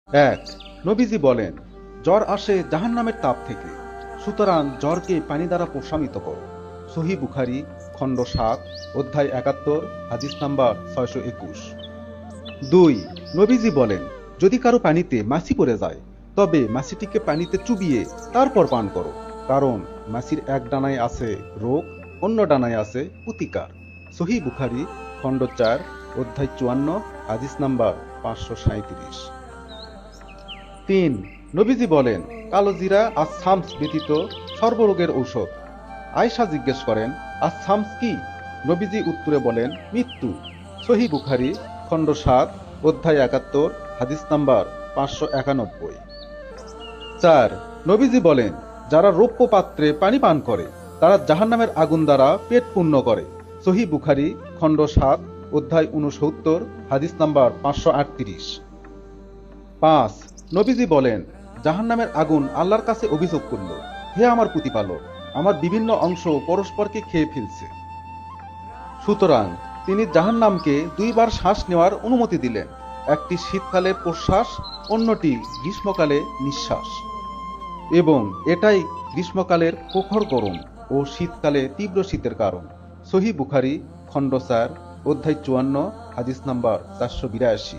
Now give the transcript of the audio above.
এক, নবীজি বলেন, জ্বর আসে জাহান্নামের তাপ থেকে, সুতরাং জ্বরকে পানি দ্বারা প্রশমিত করো। সহিহ বুখারী, খণ্ড ৭, অধ্যায় ৭১, হাদিস নাম্বার ৬২১। দুই, নবীজি বলেন, যদি কারো পানিতে মাছি পড়ে যায়, তবে মাছিটিকে পানিতে চুবিয়ে তারপর পান করো, কারণ মাছির এক ডানায় আছে রোগ, অন্য ডানায় আছে প্রতিকার। সহিহ বুখারী, খণ্ড ৪, অধ্যায় ৫৪, হাদিস নাম্বার ৫৩৭। তিন, নবীজি বলেন, কালো জিরা আর শামস ব্যতীত সর্বরোগের ঔষধ। আয়েশা জিজ্ঞেস করেন, আর শামস কি? নবীজি উত্তরে বলেন, মৃত্যু। সহিহ বুখারী, খণ্ড ৭, অধ্যায় ৭১, হাদিস নাম্বার ৫৯১। চার, নবীজি বলেন, যারা রৌপ্য পাত্রে পানি পান করে তারা জাহান্নামের আগুন দ্বারা পেট পূর্ণ করে। সহিহ বুখারী, খণ্ড ৭, অধ্যায় ৬৯, হাদিস নাম্বার ৫৩৮। পাঁচ, নবীজি বলেন, জাহান্নামের আগুন আল্লাহর কাছে অভিযোগ করল, হে আমার প্রতিপালক, আমার বিভিন্ন অংশ পরস্পরকে খেয়ে ফেলছে। সুতরাং তিনি জাহান্নামকে দুইবার শ্বাস নেওয়ার অনুমতি দিলেন, একটি শীতকালে প্রশ্বাস, অন্যটি গ্রীষ্মকালে নিঃশ্বাস। এবং এটাই গ্রীষ্মকালের প্রখর গরম ও শীতকালে তীব্র শীতের কারণ। সহিহ বুখারী, খণ্ড ৪, অধ্যায় ৫৪, হাদিস নাম্বার ৪৮২।